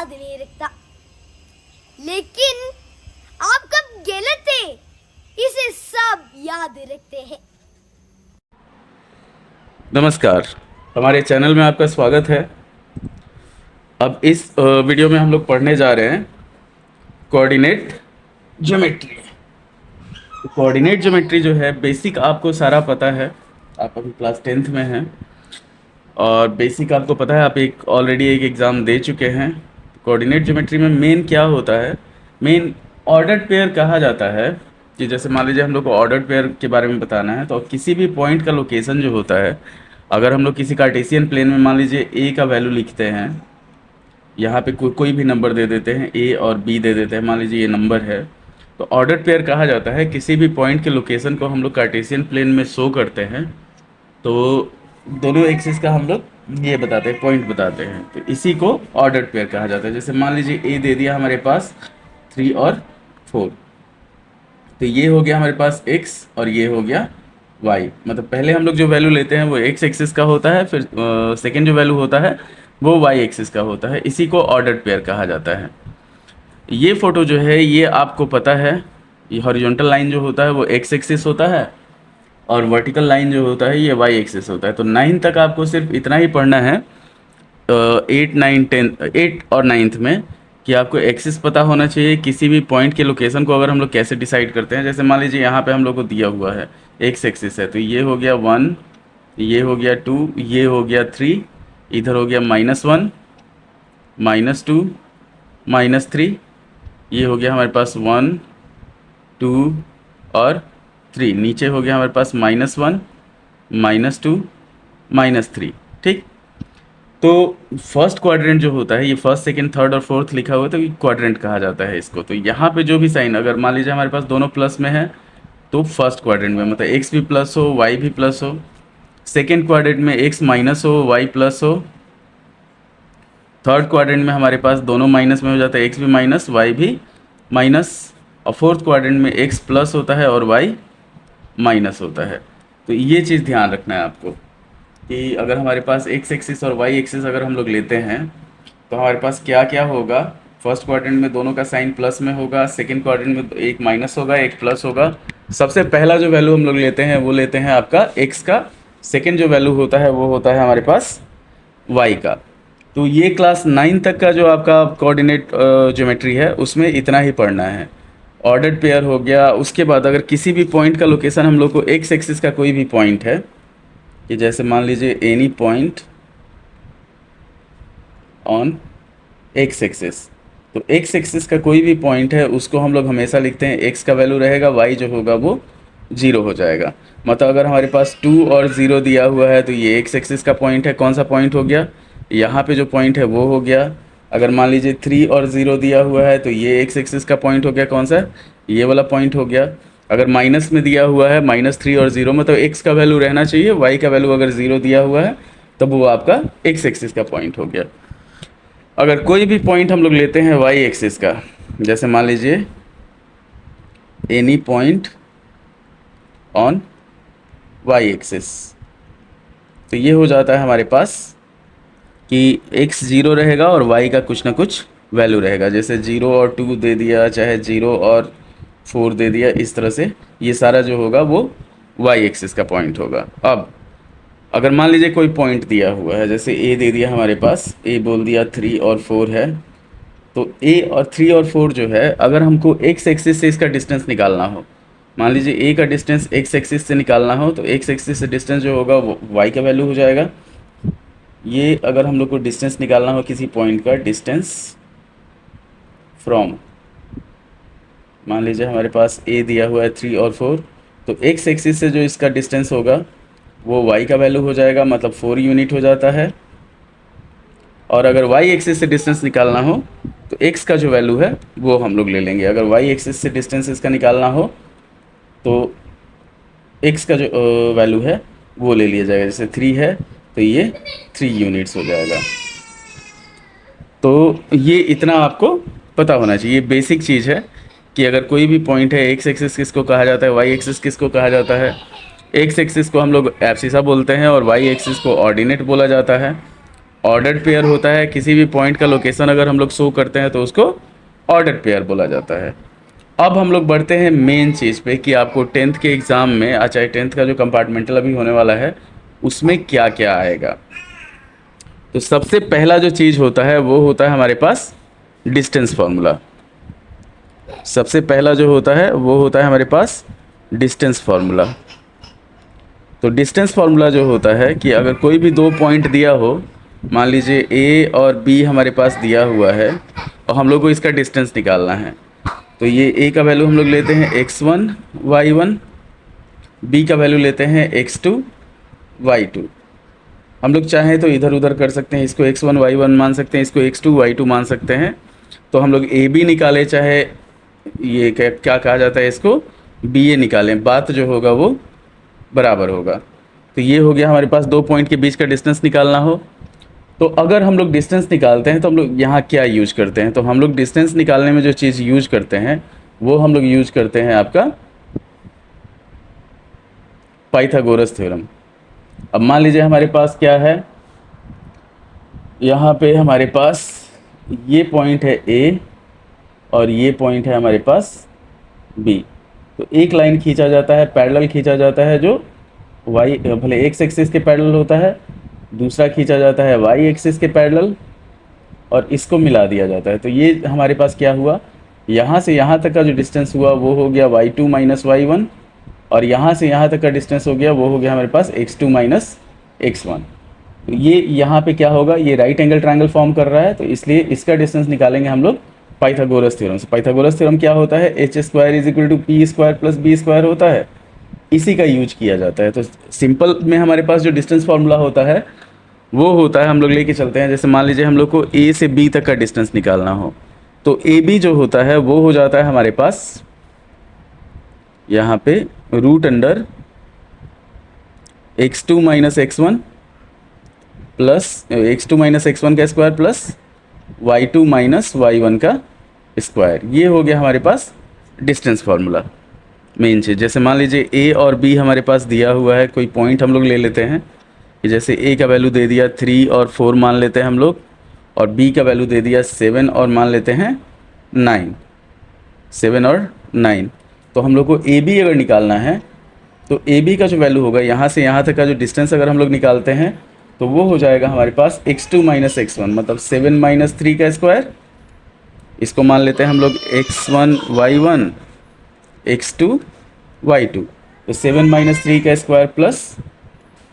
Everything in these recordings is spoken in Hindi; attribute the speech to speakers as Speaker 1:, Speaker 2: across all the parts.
Speaker 1: याद नहीं रखता, लेकिन आप कब गलत थे इसे सब याद रखते हैं।
Speaker 2: नमस्कार, हमारे चैनल में आपका स्वागत है। अब इस वीडियो में हम लोग पढ़ने जा रहे हैं कोऑर्डिनेट ज्योमेट्री। कोऑर्डिनेट ज्योमेट्री जो है बेसिक आपको सारा पता है, आप अभी क्लास 10th में हैं और बेसिक आपको पता है, आप एक ऑलरेडी एक एग्ज़ाम दे चुके हैं। कोऑर्डिनेट ज्योमेट्री में मेन क्या होता है, मेन ऑर्डर्ड पेयर कहा जाता है कि जैसे मान लीजिए हम लोग को ऑर्डर्ड पेयर के बारे में बताना है, तो किसी भी पॉइंट का लोकेशन जो होता है, अगर हम लोग किसी कार्टेशियन प्लेन में मान लीजिए ए का वैल्यू लिखते हैं, यहाँ पे कोई भी नंबर दे देते हैं, ए और बी दे देते हैं, मान लीजिए ये नंबर है, तो ऑर्डर्ड पेयर कहा जाता है। किसी भी पॉइंट के लोकेशन को हम लोग कार्टेशियन प्लेन में शो करते हैं, तो दोनों एक्सिस का हम लोग ये बताते हैं, पॉइंट बताते हैं, तो इसी को ऑर्डर्ड पेयर कहा जाता है। जैसे मान लीजिए ए दे दिया हमारे पास 3 और 4, तो ये हो गया हमारे पास x और ये हो गया y। मतलब पहले हम लोग जो वैल्यू लेते हैं वो x एक्सिस का होता है, फिर सेकेंड जो वैल्यू होता है वो y एक्सिस का होता है। इसी को ऑर्डर्ड पेयर कहा जाता है। ये फोटो जो है ये आपको पता है, ये हॉरिजॉन्टल लाइन जो होता है वो x एक्सिस होता है और वर्टिकल लाइन जो होता है ये y एक्सिस होता है। तो 9 तक आपको सिर्फ इतना ही पढ़ना है, 8, 9, 10, 8 और 9th में, कि आपको एक्सिस पता होना चाहिए। किसी भी पॉइंट के लोकेशन को अगर हम लोग कैसे डिसाइड करते हैं, जैसे मान लीजिए यहाँ पे हम लोग को दिया हुआ है एक्स एक्सिस है, तो ये हो गया 1, ये हो गया 2, ये हो गया 3, इधर हो गया -1, -2, -3, ये हो गया हमारे पास 1, 2 और 3, नीचे हो गया हमारे पास -1, -2, -3। ठीक, तो फर्स्ट क्वाड्रेंट जो होता है, ये फर्स्ट, सेकंड, थर्ड और फोर्थ लिखा हुआ है, तो ये क्वाड्रेंट कहा जाता है इसको। तो यहाँ पे जो भी साइन, अगर मान लीजिए हमारे पास दोनों प्लस में है तो फर्स्ट क्वाड्रेंट में, मतलब x भी प्लस हो y भी प्लस हो। सेकंड क्वाड्रेंट में x माइनस हो y प्लस हो। थर्ड क्वाड्रेंट में हमारे पास दोनों माइनस में हो जाता है, x भी माइनस y भी माइनस। और फोर्थ क्वाड्रेंट में x प्लस होता है और y माइनस होता है। तो ये चीज़ ध्यान रखना है आपको कि अगर हमारे पास x एक्सिस और y एक्सिस अगर हम लोग लेते हैं तो हमारे पास क्या क्या होगा। फर्स्ट क्वाड्रेंट में दोनों का साइन प्लस में होगा, सेकंड क्वाड्रेंट में एक माइनस होगा, एक प्लस होगा। सबसे पहला जो वैल्यू हम लोग लेते हैं वो लेते हैं आपका x का, सेकंड जो वैल्यू होता है वो होता है हमारे पास y का। तो ये क्लास 9 तक का जो आपका कोऑर्डिनेट ज्योमेट्री है उसमें इतना ही पढ़ना है। ऑर्डर्ड पेयर हो गया। उसके बाद अगर किसी भी पॉइंट का लोकेशन हम लोग को x एक्सिस का कोई भी पॉइंट है, कि जैसे मान लीजिए any point on x axis, तो x एक्सिस का कोई भी पॉइंट है उसको हम लोग हमेशा लिखते हैं x का वैल्यू रहेगा, y जो होगा वो 0 हो जाएगा। मतलब अगर हमारे पास 2 और 0 दिया हुआ है तो ये x एक्सिस का पॉइंट है। कौन सा पॉइंट हो गया, यहाँ पे जो पॉइंट है वो हो गया। अगर मान लीजिए 3 और 0 दिया हुआ है तो ये x एक्सिस का पॉइंट हो गया, कौन सा, ये वाला पॉइंट हो गया। अगर माइनस में दिया हुआ है -3 और 0, मतलब x का वैल्यू रहना चाहिए, y का वैल्यू अगर 0 दिया हुआ है तब वो आपका x एक्सिस का पॉइंट हो गया। अगर कोई भी पॉइंट हम लोग लेते हैं y एक्सिस का, जैसे मान लीजिए any point on y axis, तो ये हो जाता है हमारे पास कि x 0 रहेगा और y का कुछ ना कुछ वैल्यू रहेगा। जैसे 0 और 2 दे दिया, चाहे 0 और 4 दे दिया, इस तरह से ये सारा जो होगा वो y एक्सिस का पॉइंट होगा। अब अगर मान लीजिए कोई पॉइंट दिया हुआ है, जैसे a दे दिया हमारे पास, a बोल दिया 3 और 4 है, तो a और 3 और 4 जो है, अगर हमको x एक्सिस से इसका डिस्टेंस निकालना हो, मान लीजिए a का डिस्टेंस x एक्सिस से निकालना हो, तो x एक्सिस से डिस्टेंस जो होगा वो y का वैल्यू हो जाएगा। ये अगर हम लोग को डिस्टेंस निकालना हो किसी पॉइंट का, डिस्टेंस फ्रॉम, मान लीजिए हमारे पास a दिया हुआ है 3 और 4, तो x एक्सिस से जो इसका डिस्टेंस होगा वो y का वैल्यू हो जाएगा, मतलब 4 यूनिट हो जाता है। और अगर y एक्सिस से डिस्टेंस निकालना हो तो x का जो वैल्यू है वो हम लोग ले लेंगे। अगर y एक्सिस से डिस्टेंस इसका निकालना हो तो x का जो वैल्यू है वो ले लिया जाएगा। जैसे 3 है तो ये 3 यूनिट्स हो जाएगा। तो ये इतना आपको पता होना चाहिए, बेसिक चीज़ है कि अगर कोई भी पॉइंट है, x एक्सिस किसको कहा जाता है, y एक्सिस किसको कहा जाता है। x एक्सिस को हम लोग एब्सिसा बोलते हैं और y एक्सिस को ऑर्डिनेट बोला जाता है। ऑर्डर्ड पेयर होता है, किसी भी पॉइंट का लोकेशन अगर हम लोग शो करते हैं तो उसको ऑर्डर्ड पेयर बोला जाता है। अब हम लोग बढ़ते हैं मेन चीज़ पे कि आपको 10th के एग्ज़ाम में, चाहे 10th का जो कंपार्टमेंटल अभी होने वाला है उसमें क्या क्या आएगा। तो सबसे पहला जो चीज़ होता है वो होता है हमारे पास डिस्टेंस फार्मूला। सबसे पहला जो होता है वो होता है हमारे पास डिस्टेंस फार्मूला। तो डिस्टेंस फार्मूला जो होता है कि अगर कोई भी दो पॉइंट दिया हो, मान लीजिए ए और बी हमारे पास दिया हुआ है और हम लोग को इसका डिस्टेंस निकालना है। तो ये ए का वैल्यू हम लोग लेते हैं x1 y1, बी का वैल्यू लेते हैं x2 y2। हम लोग चाहें तो इधर उधर कर सकते हैं, इसको x1 y1 मान सकते हैं, इसको x2 y2 मान सकते हैं। तो हम लोग ए बी निकालें, चाहे ये क्या कहा जाता है इसको, बी ए निकालें, बात जो होगा वो बराबर होगा। तो ये हो गया हमारे पास दो पॉइंट के बीच का डिस्टेंस निकालना हो। तो अगर हम लोग डिस्टेंस निकालते हैं तो हम लोग यहाँ क्या यूज करते हैं, तो हम लोग डिस्टेंस निकालने में जो चीज़ यूज करते हैं वो हम लोग यूज करते हैं आपका पाइथागोरस थ्योरम। अब मान लीजिए हमारे पास क्या है, यहाँ पे हमारे पास ये पॉइंट है ए और ये पॉइंट है हमारे पास बी। तो एक लाइन खींचा जाता है, पैरेलल खींचा जाता है जो वाई भले एक्स एक्सिस के पैरेलल होता है, दूसरा खींचा जाता है वाई एक्सिस के पैरेलल और इसको मिला दिया जाता है। तो ये हमारे पास क्या हुआ, यहाँ से यहाँ तक का जो डिस्टेंस हुआ वो हो गया y2 माइनस y1 और यहाँ से यहाँ तक का डिस्टेंस हो गया वो हो गया हमारे पास x2 माइनस x1। तो ये यहाँ पे क्या होगा, ये राइट एंगल ट्रायंगल फॉर्म कर रहा है, तो इसलिए इसका डिस्टेंस निकालेंगे हम लोग पाइथागोरस थ्योरम से। पाइथागोरस थ्योरम क्या होता है, H square is equal to P square plus B square होता है, इसी का यूज किया जाता है। तो सिंपल में हमारे पास जो डिस्टेंस फार्मूला होता है वो होता है, हम लोग लेके चलते हैं, जैसे मान लीजिए हम लोग को ए से बी तक का डिस्टेंस निकालना हो तो ए बी जो होता है वो हो जाता है हमारे पास यहाँ पे root under x2 minus x1 plus x2 minus x1 का square plus y2 minus y1 का स्क्वायर। ये हो गया हमारे पास डिस्टेंस फार्मूला मेन चीज़। जैसे मान लीजिए ए और बी हमारे पास दिया हुआ है, कोई पॉइंट हम लोग ले लेते हैं कि जैसे ए का वैल्यू दे दिया 3 और 4 मान लेते हैं हम लोग, और बी का वैल्यू दे दिया 7 और मान लेते हैं 9, 7 और 9। तो हम लोग को ए बी अगर निकालना है तो ए बी का जो वैल्यू होगा, यहाँ से यहाँ तक का जो डिस्टेंस अगर हम लोग निकालते हैं तो वो हो जाएगा हमारे पास x2 माइनस x1, मतलब 7 माइनस 3 का स्क्वायर, इसको मान लेते हैं हम लोग x1 y1 x2 y2। तो 7 माइनस 3 का स्क्वायर प्लस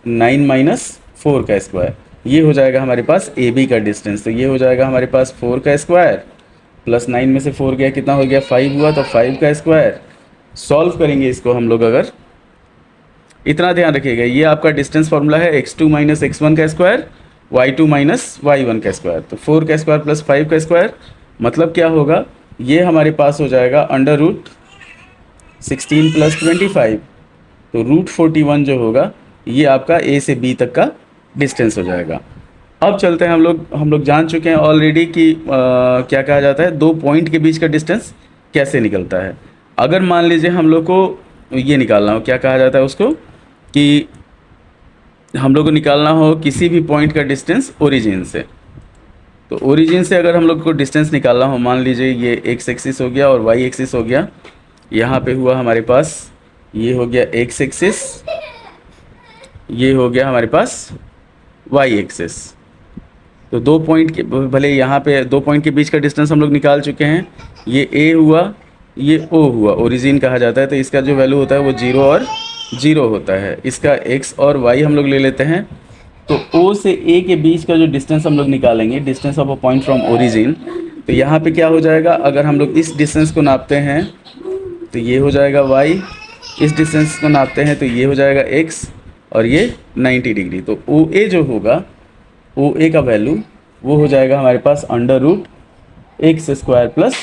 Speaker 2: 9 माइनस 4 का स्क्वायर, ये हो जाएगा हमारे पास ए बी का डिस्टेंस। तो ये हो जाएगा हमारे पास 4 का स्क्वायर प्लस 9 में से 4 गया, कितना हो गया 5 हुआ, तो 5 का स्क्वायर। सॉल्व करेंगे इसको हम लोग, अगर इतना ध्यान रखिएगा, ये आपका डिस्टेंस फार्मूला है x2 माइनस x1 का स्क्वायर y2 माइनस y1 का स्क्वायर। तो 4 का स्क्वायर प्लस 5 का स्क्वायर मतलब क्या होगा, ये हमारे पास हो जाएगा अंडर रूट 16 प्लस 25। तो रूट 41 जो होगा ये आपका ए से बी तक का डिस्टेंस हो जाएगा। अब चलते हैं हम लोग जान चुके हैं ऑलरेडी कि क्या कहा जाता है, दो पॉइंट के बीच का डिस्टेंस कैसे निकलता है। अगर मान लीजिए हम लोग को ये निकालना हो, क्या कहा जाता है उसको, कि हम लोग को निकालना हो किसी भी पॉइंट का डिस्टेंस ओरिजिन से। तो ओरिजिन से अगर हम लोग को डिस्टेंस निकालना हो, मान लीजिए ये एक्स एक्सिस हो गया और वाई एक्सिस हो गया, यहाँ पे हुआ हमारे पास ये हो गया एक्स एक्सिस, ये हो गया हमारे पास वाई एक्सिस। तो दो पॉइंट के, भले यहाँ पे दो पॉइंट के बीच का डिस्टेंस हम लोग निकाल चुके हैं, ये ए हुआ ये ओ हुआ, ओरिजिन कहा जाता है। तो इसका जो वैल्यू होता है वो 0 और 0 होता है। इसका x और y हम लोग ले लेते हैं। तो o से a के बीच का जो डिस्टेंस हम लोग निकालेंगे, distance of a point from origin, तो यहाँ पे क्या हो जाएगा, अगर हम लोग इस डिस्टेंस को नापते हैं तो ये हो जाएगा y, इस डिस्टेंस को नापते हैं तो ये हो जाएगा x और ये 90 डिग्री। तो OA जो होगा, OA का वैल्यू वो हो जाएगा हमारे पास under root X square plus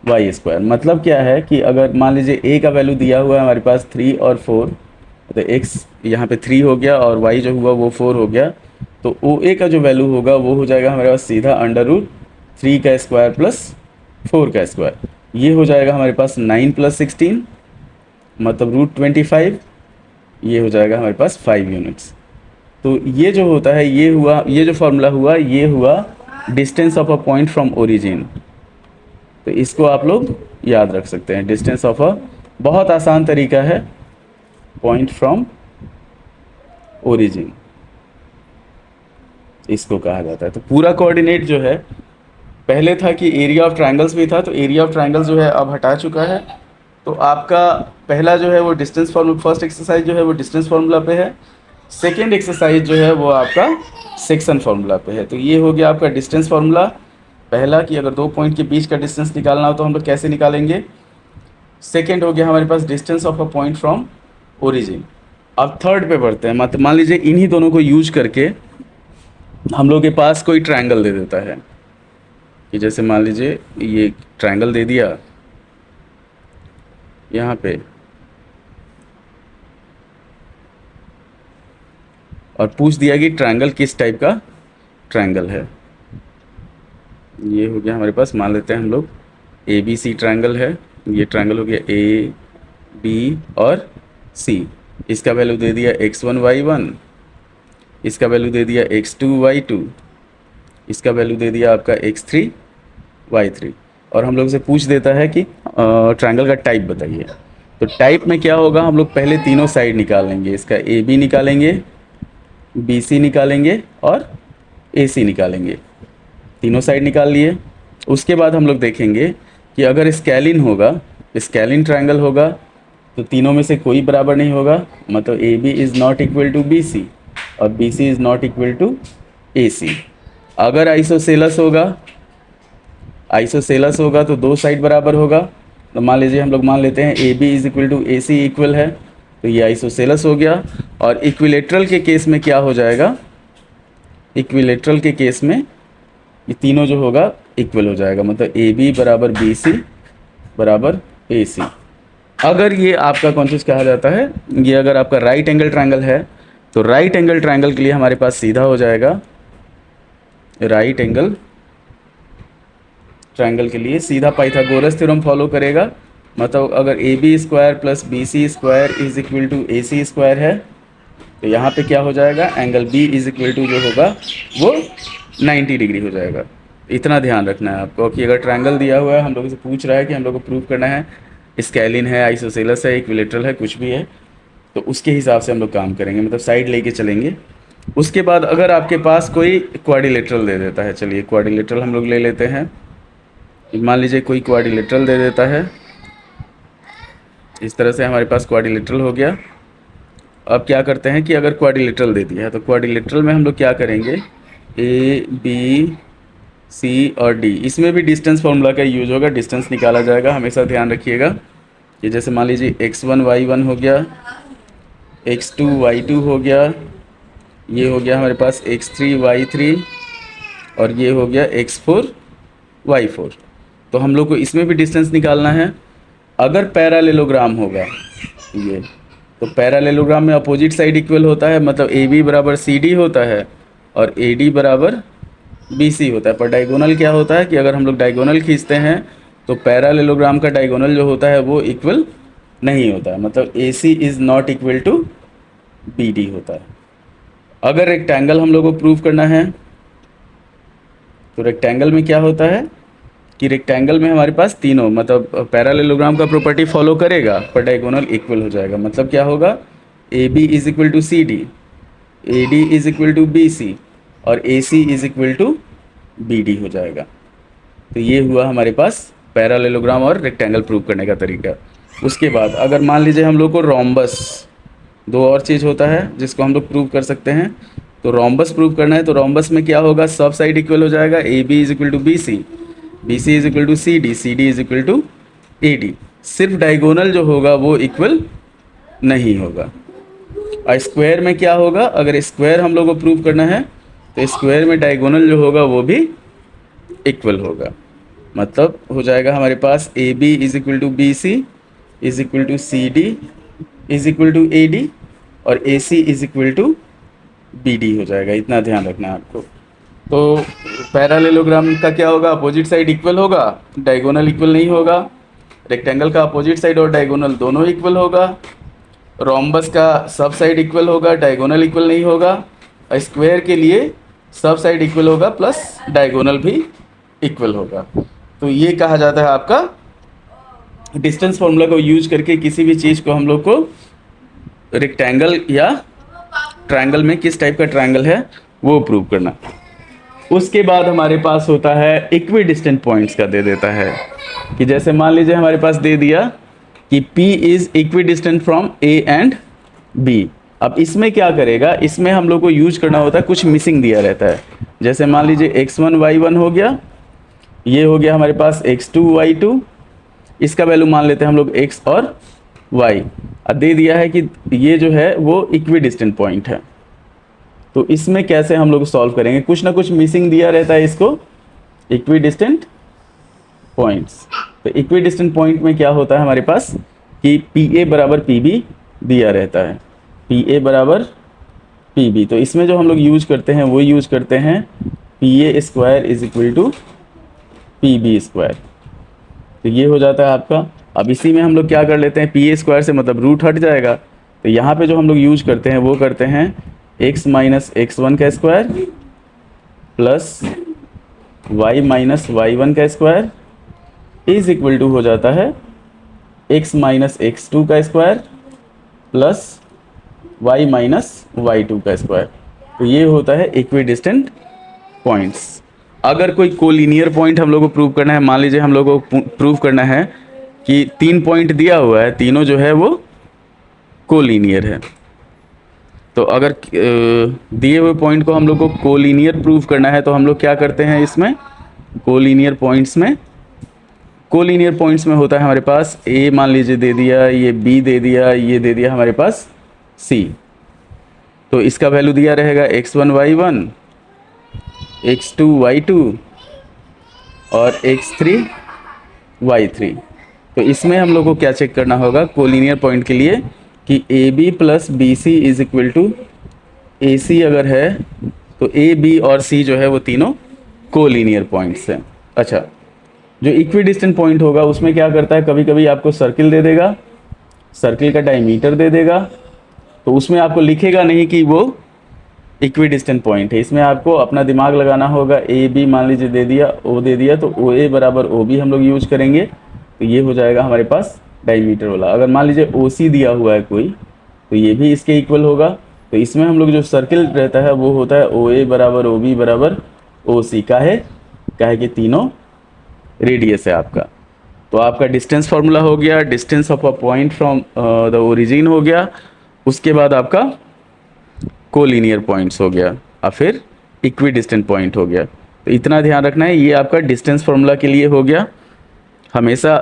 Speaker 2: Y square. मतलब क्या है कि अगर मान लीजिए a का वैल्यू दिया हुआ है हमारे पास 3 और 4, तो x यहाँ पे 3 हो गया और y जो हुआ वो 4 हो गया। तो OA का जो वैल्यू होगा वो हो जाएगा हमारे पास सीधा अंडर रूट 3 का स्क्वायर प्लस 4 का स्क्वायर। ये हो जाएगा हमारे पास 9 प्लस 16 मतलब रूट 25, ये हो जाएगा हमारे पास 5 यूनिट्स। तो ये जो होता है, ये हुआ, ये जो फॉर्मूला हुआ, ये हुआ distance of a point from origin. तो इसको आप लोग याद रख सकते हैं, डिस्टेंस ऑफ अ, बहुत आसान तरीका है, पॉइंट फ्रॉम ओरिजिन इसको कहा जाता है। तो पूरा कोऑर्डिनेट जो है, पहले था कि एरिया ऑफ ट्रायंगल्स भी था, तो एरिया ऑफ ट्रायंगल्स जो है अब हटा चुका है। तो आपका पहला जो है वो डिस्टेंस फार्मूला, फर्स्ट एक्सरसाइज जो है वो डिस्टेंस फार्मूला पे है, सेकेंड एक्सरसाइज जो है वो आपका सेक्शन फार्मूला पे है। तो ये हो गया आपका डिस्टेंस फार्मूला पहला, कि अगर दो पॉइंट के बीच का डिस्टेंस निकालना हो तो हम लोग कैसे निकालेंगे। सेकेंड हो गया हमारे पास distance of a point from origin. अब थर्ड पे बढ़ते हैं। मतलब मान लीजिए इन्हीं दोनों को यूज करके हम लोग के पास कोई ट्रायंगल दे देता है, कि जैसे मान लीजिए ये ट्रायंगल दे दिया यहाँ पे, और पूछ दिया कि ट्रायंगल किस टाइप का ट्रायंगल है। ये हो गया हमारे पास, मान लेते हैं हम लोग ए बी सी ट्रायंगल है। ये ट्रायंगल हो गया ए बी और सी। इसका वैल्यू दे दिया x1 y1, इसका वैल्यू दे दिया x2 y2, इसका वैल्यू दे दिया आपका x3 y3। और हम लोग से पूछ देता है कि ट्रायंगल का टाइप बताइए। तो टाइप में क्या होगा, हम लोग पहले तीनों साइड निकाल लेंगे। इसका ए बी निकालेंगे, बी सी निकालेंगे और ए सी निकालेंगे। तीनों साइड निकाल लिए। उसके बाद हम लोग देखेंगे कि अगर स्केलिन होगा, स्केलिन ट्रायंगल होगा, तो तीनों में से कोई बराबर नहीं होगा। मतलब A B is not equal to B C और B C is not equal to A C. अगर आइसोसेलस होगा, आइसोसेलस होगा तो दो साइड बराबर होगा। तो मान लीजिए हम लोग मान लेते हैं A B is equal to A C equal है, तो ये आइसोसेलस हो गया। और इक्विलेटरल के केस में क्या हो जाएगा, इक्विलेटरल के केस में ये तीनों जो होगा इक्वल हो जाएगा। मतलब ए बी बराबर बी सी बराबर ए सी। अगर ये आपका कौन चीज़ कहा जाता है, ये अगर आपका राइट एंगल ट्रायंगल है, तो राइट एंगल ट्रायंगल के लिए हमारे पास सीधा हो जाएगा, राइट एंगल ट्रायंगल के लिए सीधा पाइथागोरस थ्योरम फॉलो करेगा। मतलब अगर A B square plus B C square is equal to A C square है, तो यहाँ पे क्या हो जाएगा, angle B is equal to जो होगा वो 90 डिग्री हो जाएगा। इतना ध्यान रखना है आपको कि अगर ट्रायंगल दिया हुआ है, हम लोगों से पूछ रहा है कि हम लोग को प्रूव करना है स्केलिन है, आइसोसेलस है, इक्विलेटरल है, कुछ भी है, तो उसके हिसाब से हम लोग काम करेंगे, मतलब साइड लेके चलेंगे। उसके बाद अगर आपके पास कोई क्वाड्रिलेटरल दे देता है, चलिए क्वाड्रिलेटरल हम लोग ले लेते हैं। मान लीजिए कोई क्वाड्रिलेटरल दे देता है, इस तरह से हमारे पास क्वाड्रिलेटरल हो गया। अब क्या करते हैं कि अगर क्वाड्रिलेटरल दे दिया है, तो क्वाड्रिलेटरल में हम लोग क्या करेंगे, ए बी सी और डी, इसमें भी डिस्टेंस फार्मूला का यूज होगा, डिस्टेंस निकाला जाएगा। हमेशा ध्यान रखिएगा कि जैसे मान लीजिए x1 y1 हो गया, x2 y2 हो गया, ये हो गया हमारे पास x3 y3 और ये हो गया x4 y4। तो हम लोग को इसमें भी डिस्टेंस निकालना है। अगर पैरालेलोग्राम होगा ये, तो पैरालेलोग्राम में अपोजिट साइड इक्वल होता है, मतलब ए बी बराबर सी डी होता है और ए डी बराबर बी सी होता है। पर डायगोनल क्या होता है कि अगर हम लोग डायगोनल खींचते हैं तो पैरालेलोग्राम का डायगोनल जो होता है वो इक्वल नहीं होता है, मतलब A C is not equal to B D होता है। अगर रेक्टेंगल हम लोग को प्रूव करना है, तो रेक्टेंगल में क्या होता है कि रेक्टेंगल में हमारे पास तीनों, मतलब पैरालेलोग्राम का प्रॉपर्टी फॉलो करेगा पर डायगोनल इक्वल हो जाएगा। मतलब क्या होगा, A B is equal to C D, A D is equal to B C और A C is equal to B D हो जाएगा। तो ये हुआ हमारे पास पैरालेलोग्राम और रेक्टेंगल प्रूव करने का तरीका। उसके बाद अगर मान लीजिए हम लोग को रोम्बस, दो और चीज़ होता है जिसको हम लोग प्रूव कर सकते हैं। तो रोम्बस प्रूव करना है, तो रोम्बस में क्या होगा, सब साइड इक्वल हो जाएगा, A B is equal to B C, B C is equal to C D, C D is equal to A D. सिर्फ डायगोनल जो होगा वो इक्वल नहीं होगा। और स्क्वायर में क्या होगा, अगर स्क्वायर हम लोग को प्रूव करना है तो स्क्वायर में डायगोनल जो होगा वो भी इक्वल होगा। मतलब हो जाएगा हमारे पास A B is equal to B C is equal to C D is equal to A D और A C is equal to B D हो जाएगा। इतना ध्यान रखना है आपको। तो पैरालेलोग्राम का क्या होगा, अपोजिट साइड इक्वल होगा, डायगोनल इक्वल नहीं होगा। रेक्टेंगल का अपोजिट साइड और डायगोनल दोनों इक्वल होगा। रोम्बस का सब साइड इक्वल होगा, डायगोनल इक्वल नहीं होगा। स्क्वायर के लिए सब साइड इक्वल होगा प्लस डायगोनल भी इक्वल होगा। तो ये कहा जाता है आपका डिस्टेंस फॉर्मूला को यूज करके किसी भी चीज़ को हम लोग को रेक्टेंगल या ट्रायंगल में किस टाइप का ट्रायंगल है वो प्रूव करना। उसके बाद हमारे पास होता है इक्वी डिस्टेंट पॉइंट्स का दे देता है कि जैसे मान लीजिए हमारे पास दे दिया कि P is equi distant from A and B। अब इसमें क्या करेगा, इसमें हम लोग को यूज करना होता है, कुछ मिसिंग दिया रहता है। जैसे मान लीजिए x1 y1 हो गया, ये हो गया हमारे पास x2 y2, इसका वैल्यू मान लेते हैं हम लोग x और y। अब दे दिया है कि ये जो है वो इक्वी डिस्टेंट पॉइंट है। तो इसमें कैसे हम लोग सॉल्व करेंगे, कुछ ना कुछ मिसिंग दिया रहता है इसको इक्वी डिस्टेंट पॉइंट्स। तो इक्वी डिस्टेंट पॉइंट में क्या होता है हमारे पास कि PA बराबर PB दिया रहता है, PA बराबर PB। तो इसमें जो हम लोग यूज करते हैं वो यूज करते हैं PA square is equal to PB square. तो ये हो जाता है आपका। अब इसी में हम लोग क्या कर लेते हैं, PA स्क्वायर से मतलब रूट हट जाएगा। तो यहाँ पे जो हम लोग यूज करते हैं वो करते हैं x माइनस x1 का square plus y minus y1 का स्क्वायर इज इक्वल टू हो जाता है x माइनस x2 का square plus y minus y2 का स्क्वायर। तो ये होता है इक्वी डिस्टेंट पॉइंट्स। अगर कोई कोलिनियर पॉइंट हम लोग को प्रूव करना है, मान लीजिए हम लोग को प्रूव करना है कि 3 पॉइंट दिया हुआ है, तीनों जो है वो कोलिनियर है। तो अगर दिए हुए पॉइंट को हम लोग को कोलिनियर प्रूव करना है तो हम लोग क्या करते हैं, इसमें कोलिनियर पॉइंट्स में होता है हमारे पास A मान लीजिए दे दिया, ये B दे दिया, ये दे दिया हमारे पास C। तो इसका वैल्यू दिया रहेगा x1 y1, x2 y2 और x3 y3। तो इसमें हम लोग को क्या चेक करना होगा कोलिनियर पॉइंट के लिए कि AB plus BC is equal to AC अगर है तो A, B और C जो है वो तीनों कोलिनियर पॉइंट्स हैं। अच्छा, जो इक्वी डिस्टेंट पॉइंट होगा उसमें क्या करता है, कभी कभी आपको सर्किल दे देगा, सर्किल का डायमीटर दे देगा, तो उसमें आपको लिखेगा नहीं कि वो इक्वी डिस्टेंट पॉइंट है। इसमें आपको अपना दिमाग लगाना होगा। AB मान लीजिए दे दिया, O दे दिया, तो OA बराबर OB हम लोग यूज करेंगे। तो ये हो जाएगा हमारे पास डायमीटर वाला। अगर मान लीजिए OC दिया हुआ है कोई, तो ये भी इसके इक्वल होगा। तो इसमें हम लोग जो सर्किल रहता है वो होता है OA बराबर OB बराबर OC। का है कि तीनों रेडियस है आपका। तो आपका डिस्टेंस फार्मूला हो गया, distance of a point from the origin हो गया, उसके बाद आपका कोलिनियर पॉइंट्स हो गया और फिर इक्वी डिस्टेंट पॉइंट हो गया। तो इतना ध्यान रखना है, ये आपका डिस्टेंस फार्मूला के लिए हो गया। हमेशा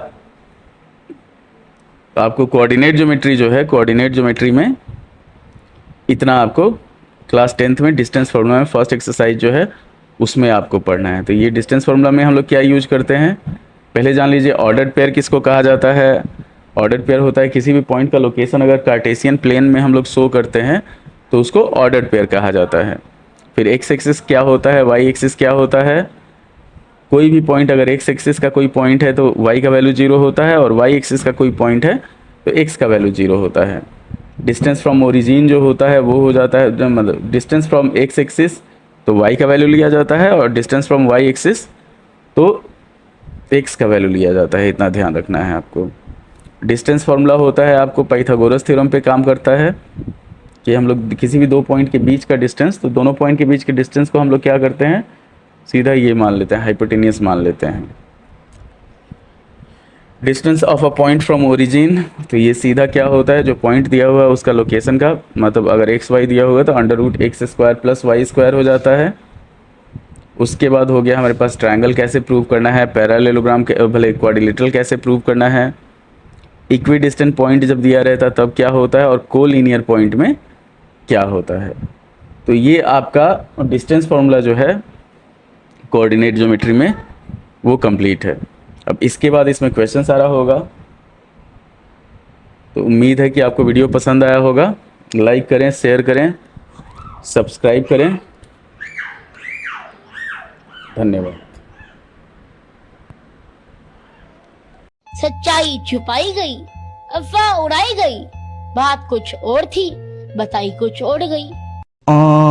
Speaker 2: आपको कोऑर्डिनेट ज्योमेट्री जो है, कोऑर्डिनेट ज्योमेट्री में इतना आपको क्लास 10th में डिस्टेंस फार्मूला में फर्स्ट एक्सरसाइज जो है उसमें आपको पढ़ना है। तो ये डिस्टेंस फार्मूला में हम लोग क्या यूज करते हैं, पहले जान लीजिए ऑर्डर्ड पेयर किसको कहा जाता है। ऑर्डर्ड पेयर होता है किसी भी पॉइंट का लोकेशन अगर कार्टेशियन प्लेन में हम लोग शो करते हैं तो उसको ऑर्डर्ड पेयर कहा जाता है। फिर एक्स एक्सिस क्या होता है, वाई एक्सिस क्या होता है। कोई भी पॉइंट अगर एक्स एक्सिस का कोई पॉइंट है तो वाई का वैल्यू 0 होता है, और वाई एक्सिस का कोई पॉइंट है तो एक्स का वैल्यू 0 होता है। डिस्टेंस फ्रॉम ओरिजिन जो होता है वो हो जाता है, मतलब डिस्टेंस फ्रॉम एक्स एक्सिस तो वाई का वैल्यू लिया जाता है, और डिस्टेंस फ्रॉम वाई एक्सिस तो एक्स का वैल्यू लिया जाता है। इतना ध्यान रखना है आपको। डिस्टेंस फार्मूला होता है आपको पाइथागोरस थ्योरम पे काम करता है कि हम लोग किसी भी दो पॉइंट के बीच का डिस्टेंस, तो दोनों पॉइंट के बीच के डिस्टेंस को हम लोग क्या करते हैं, सीधा ये मान लेते हैं, हाइपोटेनियस मान लेते हैं। Distance of a point from origin, तो ये सीधा क्या होता है, जो पॉइंट दिया हुआ है उसका लोकेशन का, मतलब अगर एक्स वाई दिया हुआ है तो under root X square plus Y square हो जाता है। उसके बाद हो गया हमारे पास ट्रायंगल कैसे प्रूव करना है, पैरेललोग्राम भले क्वाड्रिलेटरल कैसे प्रूव करना है, इक्वी डिस्टेंट पॉइंट जब दिया रहता है तब क्या होता है, और कोलिनियर पॉइंट में क्या होता है। तो ये आपका डिस्टेंस फार्मूला जो है कोऑर्डिनेट ज्योमेट्री में वो कंप्लीट है। अब इसके बाद इसमें क्वेश्चन सारा होगा, तो उम्मीद है कि आपको वीडियो पसंद आया होगा। लाइक करें, शेयर करें, सब्सक्राइब करें। धन्यवाद।
Speaker 3: सच्चाई छुपाई गई, अफवाह उड़ाई गई, बात कुछ और थी, बताई कुछ और गई। Oh